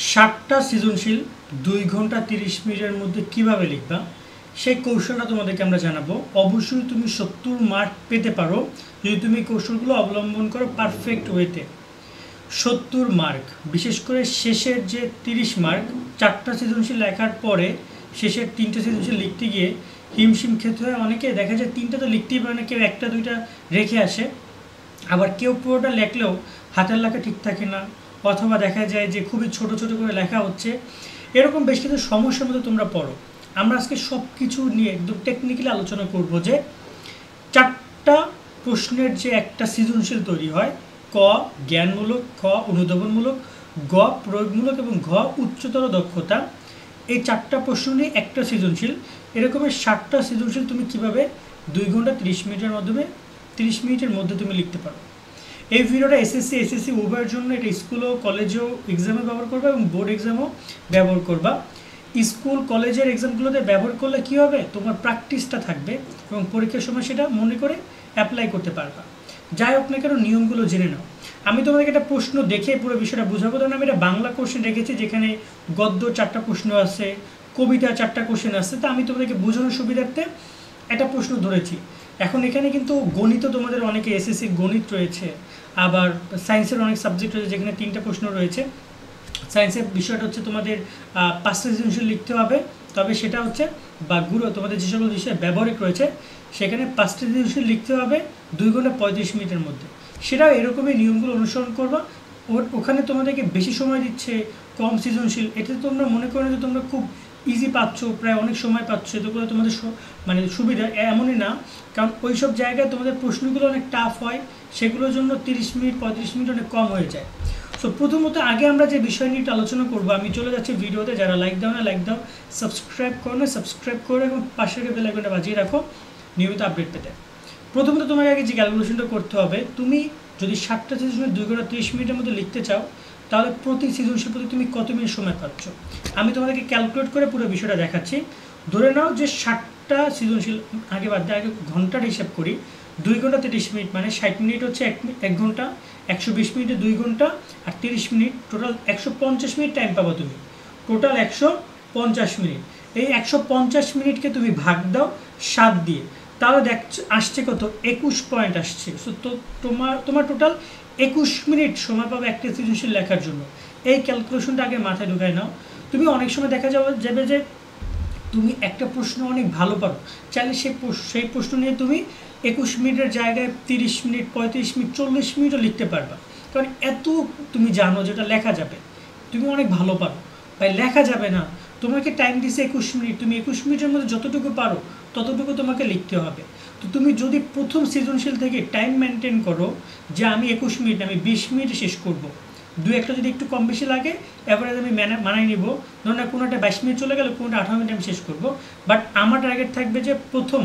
ষাটটা সৃজনশীল 2 ঘন্টা 30 মিনিটের মধ্যে কিভাবে লিখবা সেই কৌশলটা তোমাদেরকে আমরা জানাবো। অবশ্যই তুমি 70 মার্ক পেতে পারো যদি তুমি কৌশলগুলো অবলম্বন করো পারফেক্ট ওয়েতে। 70 মার্ক, বিশেষ করে শেষের যে 30 মার্ক, 4টা সৃজনশীল লেখার পরে শেষের 3টে সৃজনশীল লিখতে গিয়ে হিমশিম খেতে হয়। অনেকে দেখা যায় 3টা তো লিখতেই পারে না, কেউ 1টা 2টা রেখে আসে, আবার কেউ পুরোটা লেখলেও হাতের লেখা ঠিক থাকে না, অথবা দেখা যায় যে খুবই ছোট ছোট করে লেখা হচ্ছে। এরকম বেশ কিছু সমস্যার মধ্যে তোমরা পড়ো। আমরা আজকে সব কিছু নিয়ে একদম টেকনিক্যালি আলোচনা করব যে 4টা প্রশ্নের যে একটা সৃজনশীল তৈরি হয়, ক জ্ঞানমূলক, খ অনুধাবনমূলক, গ প্রয়োগমূলক এবং ঘ উচ্চতর দক্ষতা, এই 4টা প্রশ্ন নিয়ে একটা সৃজনশীল। এরকমের 7টা সৃজনশীল তুমি কিভাবে 2 ঘন্টা 30 মিনিটের মধ্যে তুমি লিখতে পারো। এই ভিডিওটা এসএসসি উভয়ের জন্য, এটা স্কুলও কলেজেও এক্সামে ব্যবহার করবা এবং বোর্ড এক্সামও ব্যবহার করবা। স্কুল কলেজের এক্সামগুলোতে ব্যবহার করলে কী হবে, তোমার প্র্যাকটিসটা থাকবে এবং পরীক্ষার সময় সেটা মনে করে অ্যাপ্লাই করতে পারবা। যাই হোক না কেন, নিয়মগুলো জেনে নাও। আমি তোমাদেরকে একটা প্রশ্ন দেখে পুরো বিষয়টা বুঝাবো। ধরুন আমি এটা বাংলা কোশ্চেন রেখেছি, যেখানে গদ্য 4টা প্রশ্ন আছে, কবিতা 4টা কোশ্চেন আছে। তা আমি তোমাদেরকে বোঝানোর সুবিধার্থে একটা প্রশ্ন ধরেছি। এখন এখানে কিন্তু গণিত, তোমাদের অনেকে এসএসসির গণিত রয়েছে, আবার সায়েন্সের অনেক সাবজেক্ট রয়েছে যেখানে 3টা প্রশ্ন রয়েছে। সায়েন্সের বিষয়টা হচ্ছে তোমাদের 5টা সৃজনশীল লিখতে হবে, তবে সেটা হচ্ছে বা তোমাদের যে সকল বিষয়ে ব্যবহারিক রয়েছে সেখানে 5টা সৃজনশীল লিখতে হবে 2 ঘন্টা 35 মিনিটের মধ্যে। সেটাও এরকমই নিয়মগুলো অনুসরণ করবা। ওখানে তোমাদেরকে বেশি সময় দিচ্ছে, কম সৃজনশীল, এতে তোমরা মনে করো যে তোমরা খুব ইজি পাচ্ছ, প্রায় অনেক সময় পাচ্ছ, এতে করে তোমাদের মানে সুবিধা এমনই না। কারণ ওই সব জায়গায় তোমাদের প্রশ্নগুলো অনেক টাফ হয়, সেগুলোর জন্য 30 মিনিট 35 মিনিট অনেক কম হয়ে যায়। সো প্রথমত আগে আমরা যে বিষয় নিয়ে আলোচনা করবো, আমি চলে যাচ্ছি ভিডিওতে। যারা লাইক দাও না লাইক দাও, সাবস্ক্রাইব করো না সাবস্ক্রাইব করে এবং পাশের বেল আইকনটা বাজিয়ে রাখো নিয়মিত আপডেট পেতে। প্রথমত তোমাকে আগে যে ক্যালকুলেশনটা করতে হবে, তুমি যদি 7টা সৃজনশীল 2 ঘন্টা 30 মিনিটের মধ্যে লিখতে চাও, তাহলে প্রতি সৃজনশীল প্রতি তুমি কত মিনিট সময় পাচ্ছ। আমি তোমাদেরকে ক্যালকুলেট করে পুরো বিষয়টা দেখাচ্ছি। ধরে নাও যে 7টা সৃজনশীল, আগে বাদ দিয়ে আগে ঘন্টার হিসাব করি। 2 ঘন্টা 30 মিনিট মানে 60 মিনিট হচ্ছে 1 ঘন্টা, 120 মিনিটে 2 ঘন্টা আর 30 মিনিট, টোটাল 150 মিনিট টাইম পাবো তুমি। Total 150 minute. এই 150 মিনিটকে তুমি ভাগ দাও 7 দিয়ে, তাহলে আসছে কত, 21 পয়েন্ট আসছে। সো তো তোমার টোটাল 21 মিনিট সময় পাবে একটা সৃজনশীল লেখার জন্য। এই ক্যালকুলেশনটা আগে মাথায় ঢুকায় নাও। তুমি অনেক সময় দেখা যাবে যে তুমি একটা প্রশ্ন অনেক ভালো পারো, চাইলে সেই প্রশ্ন নিয়ে তুমি 21 মিনিটের জায়গায় 30 মিনিট 35 মিনিট 40 মিনিটও লিখতে পারবা। কারণ এত তুমি জানো যেটা লেখা যাবে, তুমি অনেক ভালো পারো। ভাই লেখা যাবে না, তোমাকে টাইম দিছে 21 মিনিট, তুমি 21 মিনিটের মধ্যে যতটুকু পারো ততটুকু তোমাকে লিখতে হবে। তো তুমি যদি প্রথম সৃজনশীল থেকে টাইম মেনটেন করো যে আমি 21 মিনিট, আমি 20 মিনিটে শেষ করব, 2-1টা যদি একটু কম বেশি লাগে এভারেজ আমি মানাই নিব। ধরুন না কোনোটা 22 মিনিট চলে গেলে, কোনোটা 18 মিনিট আমি শেষ করব। বাট আমার টার্গেট থাকবে যে প্রথম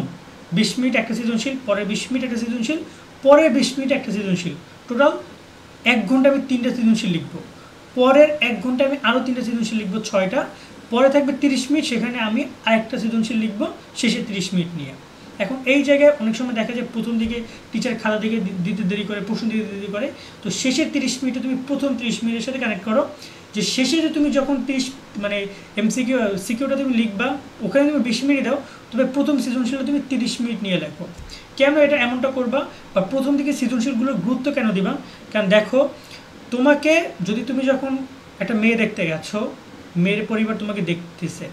20 মিনিট একটা সৃজনশীল, পরে 20 মিনিট একটা সৃজনশীল, পরে 20 মিনিট একটা সৃজনশীল, টোটাল 1 ঘন্টা আমি 3টা সৃজনশীল লিখব। পরের 1 ঘন্টা আমি আরও 3টা সৃজনশীল লিখব, 6টা। পরে থাকবে 30 মিনিট, সেখানে আমি আরেকটা সৃজনশীল লিখব শেষে 30 মিনিট নিয়ে। এখন এই জায়গায় অনেক সময় দেখা যায় প্রথম দিকে টিচার খাতা দিকে দিতে দেরি করে, প্রশ্ন দিতে দেরি করে। তো শেষের 30 মিনিটে তুমি প্রথম 30 মিনিটের সাথে কানেক্ট করো, যে শেষে যে তুমি যখন 30 মানে সিকিউটা তুমি লিখবা, ওখানে তুমি 20 মিনিট দাও, তবে প্রথম সৃজনশীলটা তুমি 30 মিনিট নিয়ে লেখো। কেন এটা এমনটা করবা বা প্রথম দিকে সৃজনশীলগুলোর গুরুত্ব কেন দিবা? কারণ দেখো, তোমাকে যদি তুমি যখন একটা মেয়ে দেখতে গেছো, মেয়ের পরিবার তোমাকে দেখতেছে,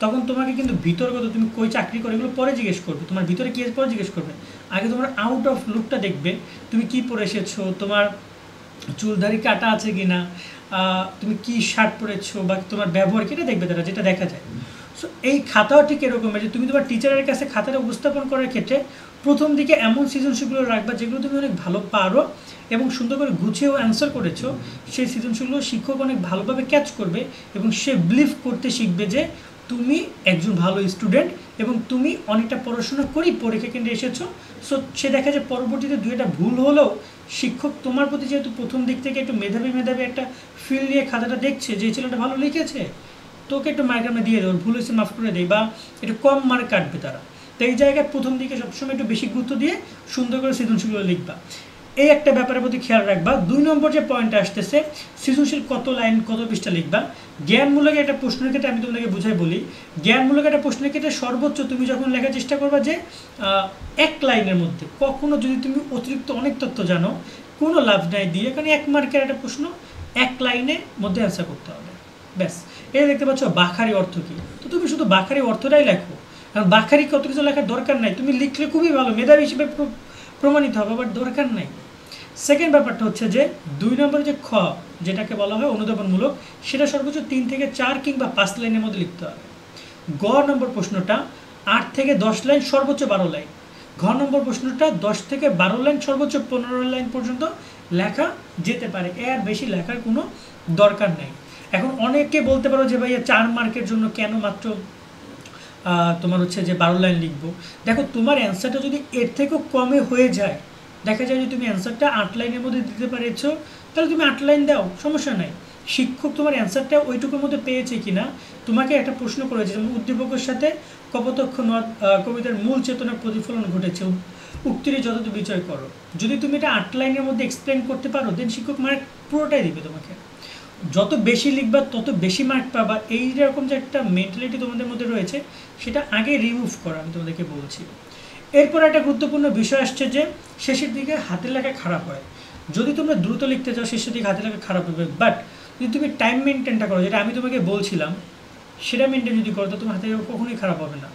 তখন তোমাকে কিন্তু ভিতরগত তুমি কই চাকরি করে এগুলো পরে জিজ্ঞেস করবে, তোমার ভিতরে কী আছে পরে জিজ্ঞেস করবে। আগে তোমার আউট অফ লুকটা দেখবে, তুমি কি পরে এসেছো, তোমার চুলধারি কাটা আছে কি না, তুমি কি শার্ট পরেছো বা তোমার ব্যবহার কিটা দেখবে তারা, যেটা দেখা যায়। সো এই খাতাও ঠিক এরকম, যে তুমি তোমার টিচারের কাছে খাতাটা উপস্থাপন করার ক্ষেত্রে প্রথম দিকে এমন সৃজনশীলগুলো রাখবা যেগুলো তুমি অনেক ভালো পারো এবং সুন্দর করে গুছিয়েও অ্যান্সার করেছো। সেই সৃজনশীলগুলো শিক্ষক অনেক ভালোভাবে ক্যাচ করবে এবং সে বিলিভ করতে শিখবে যে তুমি একজন ভালো স্টুডেন্ট এবং তুমি অনেকটা পড়াশোনা করেই পরীক্ষা কেন্দ্রে এসেছো। সো সে দেখা যায় পরবর্তীতে 2-একটা ভুল হলেও শিক্ষক তোমার প্রতি যেহেতু প্রথম দিক থেকে একটু মেধাবী একটা ফিল নিয়ে খাতাটা দেখছে, যে ছেলেটা ভালো লিখেছে, তোকে একটু মার্ক আমরা দিয়ে দেবো, ভুল হয়েছে মাফ করে দেয়, বা একটু কম মার্ক কাটবে তারা। তো এই জায়গায় প্রথম দিকে সবসময় একটু বেশি গুরুত্ব দিয়ে সুন্দর করে সৃজনশীলগুলো লিখবা। এই একটা ব্যাপারের প্রতি খেয়াল রাখবা। 2 নম্বর যে পয়েন্ট আসতেছে, সৃজনশীল কত লাইন কত পৃষ্ঠা লিখবা। জ্ঞানমূলক একটা প্রশ্নের ক্ষেত্রে আমি তোমাদেরকে বুঝাই বলি, জ্ঞানমূলক একটা প্রশ্নের ক্ষেত্রে সর্বোচ্চ তুমি যখন লেখার চেষ্টা করবা যে 1 লাইনের মধ্যে, কখনো যদি তুমি অতিরিক্ত অনেক তথ্য জানো কোনো লাভ নাই দিয়ে, কারণ 1 মার্কের একটা প্রশ্ন 1 লাইনের মধ্যে অ্যান্সার করতে হবে, ব্যাস। এটা দেখতে পাচ্ছ বাখারি অর্থ কী, তো তুমি শুধু বাখারি অর্থটাই লেখো, কারণ বাখারি কত কিছু লেখার দরকার নাই, তুমি লিখলে খুবই ভালো, মেধাবী হিসেবে প্রমাণিত হবে, বাট দরকার নাই। সেকেন্ড ব্যাপারটা হচ্ছে যে 2 নম্বরে যে খ, যেটাকে বলা হয় অনুধাবনমূলক, সেটা সর্বোচ্চ 3 থেকে 4 কিংবা 5 লাইনের মধ্যে লিখতে হবে। গ নম্বর প্রশ্নটা 8 থেকে 10 লাইন, সর্বোচ্চ 12 লাইন। ঘ নম্বর প্রশ্নটা 10 থেকে 12 লাইন, সর্বোচ্চ 15 লাইন পর্যন্ত লেখা যেতে পারে, এর বেশি লেখার কোনো দরকার নেই। এখন অনেকে বলতে পারো যে ভাইয়া 4 মার্কের জন্য কেন মাত্র তোমার হচ্ছে যে 12 লাইন লিখবো। দেখো তোমার অ্যান্সারটা যদি এর থেকেও কমে হয়ে যায়, দেখা যায় যে তুমি অ্যান্সারটা 8 লাইনের মধ্যে দিতে পেরেছো, তাহলে তুমি 8 লাইন দাও, সমস্যা নাই। শিক্ষক তোমার অ্যান্সারটা ওইটুকুর মধ্যে পেয়েছে কিনা, তোমাকে একটা প্রশ্ন করেছে, যেমন উদ্দীপকের সাথে কপোতক্ষ নদ কবিতার মূল চেতনার প্রতিফলন ঘটেছে, উক্তির যত বিচয় করো। যদি তুমি এটা 8 লাইনের মধ্যে এক্সপ্লেন করতে পারো, দেন শিক্ষক মার্ক পুরোটাই দিবে তোমাকে। যত বেশি লিখবা তত বেশি মার্ক পাবা, এই রকম যে একটা মেন্টালিটি তোমাদের মধ্যে রয়েছে, সেটা আগে রিমুভ করা আমি তোমাদেরকে বলছি। এরপর একটা গুরুত্বপূর্ণ বিষয় আসছে যে শেষের দিকে হাতের লেখা খারাপ হয়। যদি তোমরা দ্রুত লিখতে চাও, শেষের দিকে হাতের লেখা খারাপ হবে, বাট যদি তুমি টাইম মেনটেনটা করো, যেটা আমি তোমাকে বলছিলাম, সেটা মেনটেন যদি করো, তো তোমার হাতের লেখা কখনোই খারাপ হবে না,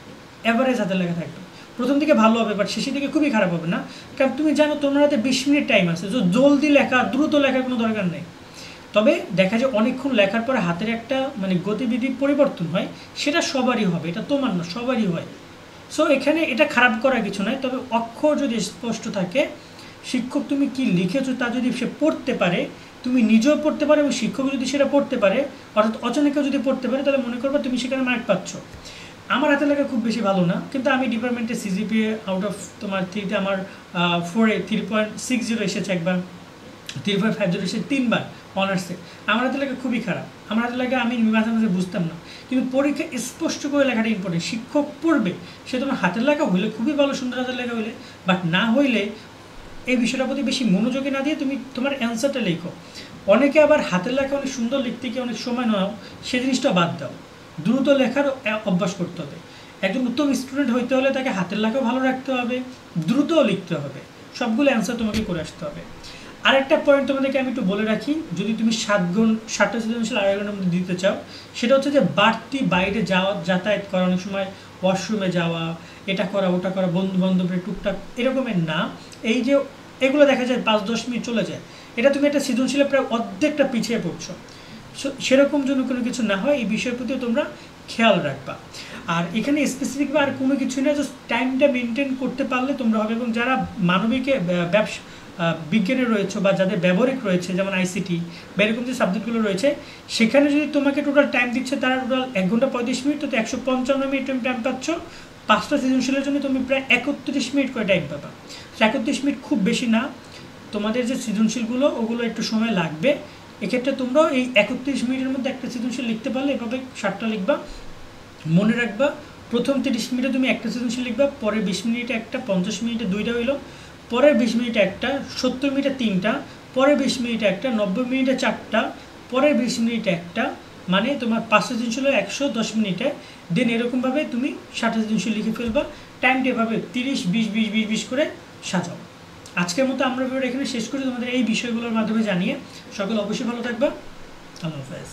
অ্যাভারেজ হাতের লেখা থাকবে। প্রথম দিকে ভালো হবে, বাট শেষের দিকে খুবই খারাপ হবে না, কারণ তুমি জানো তোমার হাতে 20 মিনিট টাইম আছে, তো জলদি লেখা, দ্রুত লেখার কোনো দরকার নেই। তবে দেখা যায় অনেকক্ষণ লেখার পরে হাতের একটা মানে গতিবিধি পরিবর্তন হয়, সেটা সবারই হবে, এটা তোমার না, সবারই হয়। সো এখানে এটা খারাপ করার কিছু নয়, তবে অক্ষর যদি স্পষ্ট থাকে, শিক্ষক তুমি কি লিখেছো তা যদি সে পড়তে পারে, তুমি নিজেও পড়তে পারো এবং শিক্ষক যদি সেটা পড়তে পারে, অর্থাৎ অচেনাকেও যদি পড়তে পারে, তাহলে মনে করবা তুমি সেখানে মার্ক পাচ্ছ। আমার হাতে লেখা খুব বেশি ভালো না, কিন্তু আমি ডিপার্টমেন্টে সিজিপিএ আউট অফ তোমার 3-তে আমার 4-এ 3.60 এসেছে একবার, 3.50 এসে 3বার অনার্সে। আমার হাতে লেখা খুবই খারাপ, আমার হাতে লেখা আমি মাঝে মাঝে বুঝতাম না, কিন্তু পরীক্ষা স্পষ্ট করে লেখাটা ইম্পর্টেন্ট। শিক্ষক পড়বে, সে তোমার হাতের লেখা হইলে খুবই ভালো, সুন্দর হাতের লেখা হইলে, বাট না হইলে এই বিষয়টার প্রতি বেশি মনোযোগী না দিয়ে তুমি তোমার অ্যান্সারটা লেখো। অনেকে আবার হাতের লেখা অনেক সুন্দর লিখতে গিয়ে অনেক সময় নাও, সে জিনিসটা বাদ দাও, দ্রুত লেখার অভ্যাস করতে হবে। একজন উত্তম স্টুডেন্ট হইতে হলে তাকে হাতের লেখাও ভালো রাখতে হবে, দ্রুতও লিখতে হবে, সবগুলো অ্যান্সার তোমাকে করে আসতে হবে। আরেকটা পয়েন্ট তোমাদেরকে আমি একটু বলে রাখি, যদি তুমি 7টা সৃজনশীল 2.5 ঘন্টার মধ্যে দিতে চাও, সেটা হচ্ছে যে বাড়তি বাইরে যাওয়া, যাতায়াত করা, অনেক সময় ওয়াশরুমে যাওয়া, এটা করা ওটা করা, বন্ধু বান্ধবের টুকটাক এরকমের না। এই যে এগুলো দেখা যায় 5-10 মিনিট চলে যায়, এটা তুমি একটা সৃজনশীলে প্রায় অর্ধেকটা পিছিয়ে পড়ছো। সেরকম জন্য কোনো কিছু না হয়, এই বিষয়ের প্রতিও তোমরা খেয়াল রাখবা। আর এখানে স্পেসিফিকভাবে আর কোনো কিছুই না, জাস্ট টাইমটা মেনটেন করতে পারলে তোমরা হবে। এবং যারা মানবিকে ব্যবসা বিজ্ঞানে রয়েছে বা যাদের ব্যবহারিক রয়েছে, যেমন আইসিটি বা এরকম যে সাবজেক্টগুলো রয়েছে, সেখানে যদি তোমাকে টোটাল টাইম দিচ্ছে তারা টোটাল 1 ঘন্টা 35 মিনিট, তো 155 মিনিট তুমি টাইম পাচ্ছ। 5টা সৃজনশীলের জন্য তুমি প্রায় 31 মিনিট করে টাইম পাবা। 31 মিনিট খুব বেশি না, তোমাদের যে সৃজনশীলগুলো ওগুলো একটু সময় লাগবে। এক্ষেত্রে তোমরা এই 31 মিনিটের মধ্যে একটা সৃজনশীল লিখতে পারলে এভাবে 7টা লিখবা। মনে রাখবা, প্রথম 30 মিনিটে তুমি একটা সৃজনশীল লিখবা, পরে 20 মিনিটে একটা, 50 মিনিটে 2টা হইলো, পরের 20 মিনিটে একটা, 70 মিনিটে 3টা, পরের 20 মিনিটে একটা, 90 মিনিটে 4টা, পরের 20 মিনিটে একটা, মানে তোমার 5টা সৃজনশীল 110 মিনিটে। দেন এরকমভাবে তুমি 7টা সৃজনশীল লিখে ফেলবা। টাইমটা এভাবে 30-20-20-20-20 করে সাজাও। আজকের মতো আমরা ভিডিওটা এখানে শেষ করি, তোমাদের এই বিষয়গুলোর মাধ্যমে জানিয়ে। সকলে অবশ্যই ভালো থাকবা। আল্লাহ হাফেজ।